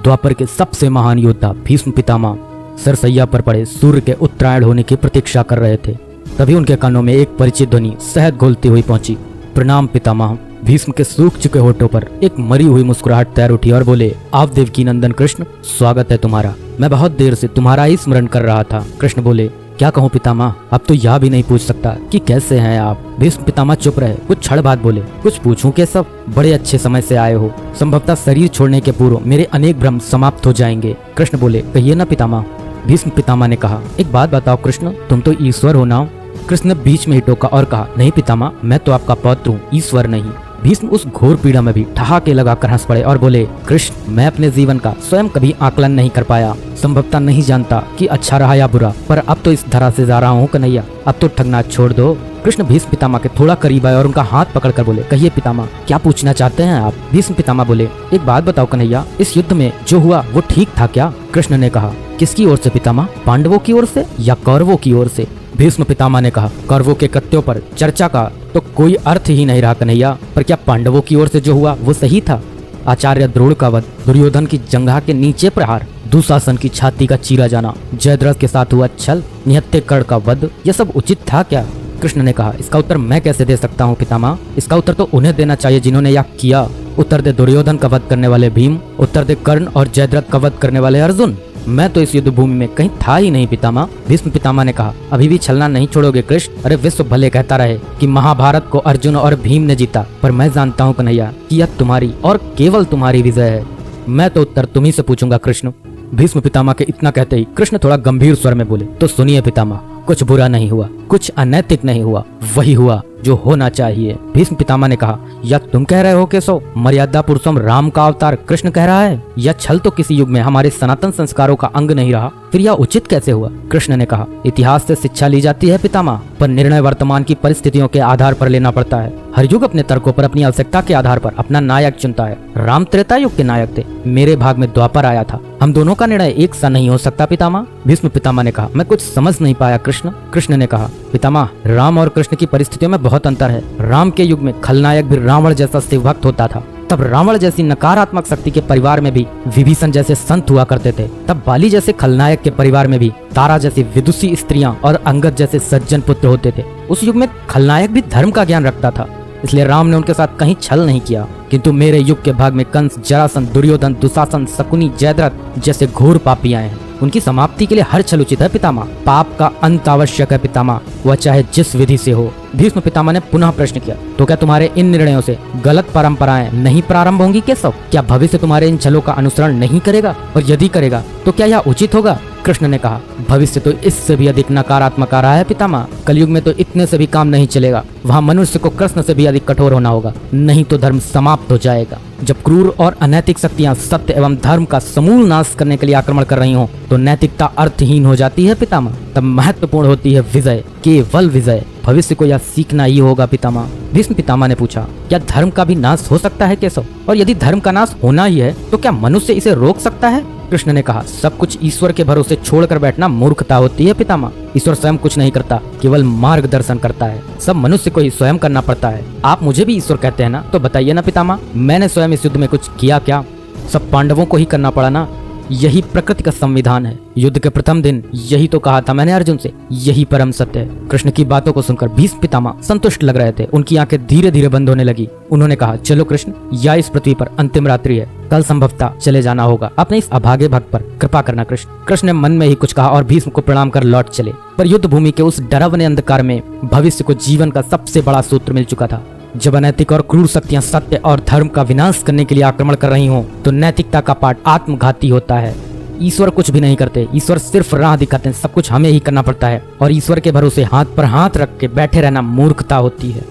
द्वापर के सबसे महान योद्धा भीष्म पितामह सरसैया पर पड़े सूर्य के उत्तरायण होने की प्रतीक्षा कर रहे थे। तभी उनके कानों में एक परिचित ध्वनि शहद घोलती हुई पहुंची। प्रणाम पितामह। भीष्म के सूख चुके होठों पर एक मरी हुई मुस्कुराहट तैर उठी और बोले, आप देवकी नंदन कृष्ण, स्वागत है तुम्हारा। मैं बहुत देर से तुम्हारा ही स्मरण कर रहा था। कृष्ण बोले, क्या कहूँ पितामह, अब तो यह भी नहीं पूछ सकता कि कैसे हैं आप। भीष्म पितामह चुप रहे, कुछ क्षण बाद बोले, कुछ पूछूं के सब, बड़े अच्छे समय से आए हो। संभवतः शरीर छोड़ने के पूर्व मेरे अनेक भ्रम समाप्त हो जाएंगे। कृष्ण बोले, कहिए ना पितामह। भीष्म पितामह ने कहा, एक बात बताओ कृष्ण, तुम तो ईश्वर हो ना। कृष्ण ने बीच में ही टोका और कहा, नहीं पितामह, मैं तो आपका पौत्र हूँ, ईश्वर नहीं। भीष्म उस घोर पीड़ा में भी ठहाके लगाकर हंस पड़े और बोले, कृष्ण, मैं अपने जीवन का स्वयं कभी आकलन नहीं कर पाया। संभवतः नहीं जानता कि अच्छा रहा या बुरा, पर अब तो इस धरा से जा रहा हूँ कन्हैया, अब तो ठगना छोड़ दो। कृष्ण भीष्म पितामह के थोड़ा करीब आए और उनका हाथ पकड़कर बोले, कहिए पितामह, क्या पूछना चाहते हैं आप। भीष्म पितामह बोले, एक बात बताओ कन्हैया, इस युद्ध में जो हुआ वो ठीक था क्या। कृष्ण ने कहा, किसकी ओर से पितामह, पांडवों की ओर से या कौरवों की ओर से। भीष्म पितामह ने कहा, कौरवों के कृत्यों पर चर्चा का तो कोई अर्थ ही नहीं रहा कन्हैया, पर क्या पांडवों की ओर से जो हुआ वो सही था। आचार्य द्रोण का वध, दुर्योधन की जंघा के नीचे प्रहार, दुशासन की छाती का चीरा जाना, जयद्रथ के साथ हुआ छल, निहत्थे कर्ण का वध, यह सब उचित था क्या। कृष्ण ने कहा, इसका उत्तर मैं कैसे दे सकता हूँ पितामह, इसका उत्तर तो उन्हें देना चाहिए जिन्होंने यह किया। उत्तर दे दुर्योधन का वध करने वाले भीम, उत्तर दे कर्ण और जयद्रथ का वध करने वाले अर्जुन। मैं तो इस युद्ध भूमि में कहीं था ही नहीं पितामह। भीष्म पितामह ने कहा, अभी भी छलना नहीं छोड़ोगे कृष्ण। अरे विश्व भले कहता रहे कि महाभारत को अर्जुन और भीम ने जीता, पर मैं जानता हूँ कन्हैया कि यह तुम्हारी और केवल तुम्हारी विजय है। मैं तो उत्तर तुम्ही से पूछूंगा कृष्ण। भीष्म पितामह के इतना कहते ही कृष्ण थोड़ा गंभीर स्वर में बोले, तो सुनिए पितामह, कुछ बुरा नहीं हुआ, कुछ अनैतिक नहीं हुआ, वही हुआ जो होना चाहिए। भीष्म पितामह ने कहा, या तुम कह रहे हो केशव, मर्यादा पुरुषोत्तम राम का अवतार कृष्ण कह रहा है, या छल तो किसी युग में हमारे सनातन संस्कारों का अंग नहीं रहा, फिर यह उचित कैसे हुआ। कृष्ण ने कहा, इतिहास से शिक्षा ली जाती है पितामह, पर निर्णय वर्तमान की परिस्थितियों के आधार पर लेना पड़ता है। हर युग अपने तर्कों पर, अपनी आवश्यकता के आधार पर अपना नायक चुनता है। राम त्रेता युग के नायक थे, मेरे भाग में द्वापर आया था, हम दोनों का निर्णय एक सा नहीं हो सकता पितामह। भीष्म पितामह ने कहा, मैं कुछ समझ नहीं पाया कृष्ण। कृष्ण ने कहा, पितामह, राम और कृष्ण की परिस्थितियों में बहुत अंतर है। राम के युग में खलनायक भी रावण जैसा शिवभक्त होता था, तब रावण जैसी नकारात्मक शक्ति के परिवार में भी विभीषण जैसे संत हुआ करते थे, तब बाली जैसे खलनायक के परिवार में भी तारा जैसी विदुषी स्त्रियां और अंगद जैसे सज्जन पुत्र होते थे। उस युग में खलनायक भी धर्म का ज्ञान रखता था, इसलिए राम ने उनके साथ कहीं छल नहीं किया। किंतु मेरे युग के भाग में कंस, जरासंध, दुर्योधन, दुशासन, शकुनी, जयद्रथ जैसे घोर पापी आए हैं। उनकी समाप्ति के लिए हर छल उचित है पितामह। पाप का अंत आवश्यक है पितामह, वह चाहे जिस विधि से हो। भीष्म पितामह ने पुनः प्रश्न किया, तो क्या तुम्हारे इन निर्णयों से गलत परंपराएं नहीं प्रारंभ होंगी केशव। क्या भविष्य तुम्हारे इन छलों का अनुसरण नहीं करेगा, और यदि करेगा तो क्या यह उचित होगा। कृष्ण ने कहा, भविष्य तो इससे भी अधिक नकारात्मक आ रहा है पितामह। कलयुग में तो इतने से भी काम नहीं चलेगा, वहाँ मनुष्य को कृष्ण से भी अधिक कठोर होना होगा, नहीं तो धर्म समाप्त हो जाएगा। जब क्रूर और अनैतिक शक्तियां सत्य एवं धर्म का समूल नाश करने के लिए आक्रमण कर रही हों, तो नैतिकता अर्थहीन हो जाती है पितामह। तब महत्वपूर्ण होती है विजय, केवल विजय। भविष्य को यह सीखना ही होगा पितामह। भीष्म पितामह ने पूछा, क्या धर्म का भी नाश हो सकता है केशव, और यदि धर्म का नाश होना ही है तो क्या मनुष्य इसे रोक सकता है। कृष्ण ने कहा, सब कुछ ईश्वर के भरोसे छोड़कर बैठना मूर्खता होती है पितामह। ईश्वर स्वयं कुछ नहीं करता, केवल मार्गदर्शन करता है। सब मनुष्य को ही स्वयं करना पड़ता है। आप मुझे भी ईश्वर कहते हैं ना, तो बताइए ना पितामह, मैंने स्वयं इस युद्ध में कुछ किया क्या। सब पांडवों को ही करना पड़ा ना, यही प्रकृति का संविधान है। युद्ध के प्रथम दिन यही तो कहा था मैंने अर्जुन से, यही परम सत्य है। कृष्ण की बातों को सुनकर भीष्म पितामह संतुष्ट लग रहे थे, उनकी आंखें धीरे धीरे बंद होने लगी। उन्होंने कहा, चलो कृष्ण, यह इस पृथ्वी पर अंतिम रात्रि है, कल संभवतः चले जाना होगा। अपने इस अभागे भक्त पर कृपा करना कृष्ण। कृष्ण ने मन में ही कुछ कहा और भीष्म को प्रणाम कर लौट चले। पर युद्ध भूमि के उस डरावने अंधकार में भविष्य को जीवन का सबसे बड़ा सूत्र मिल चुका था। जब अनैतिक और क्रूर शक्तियां सत्य और धर्म का विनाश करने के लिए आक्रमण कर रही हों, तो नैतिकता का पाठ आत्मघाती होता है। ईश्वर कुछ भी नहीं करते, ईश्वर सिर्फ राह दिखाते हैं, सब कुछ हमें ही करना पड़ता है, और ईश्वर के भरोसे हाथ पर हाथ रख के बैठे रहना मूर्खता होती है।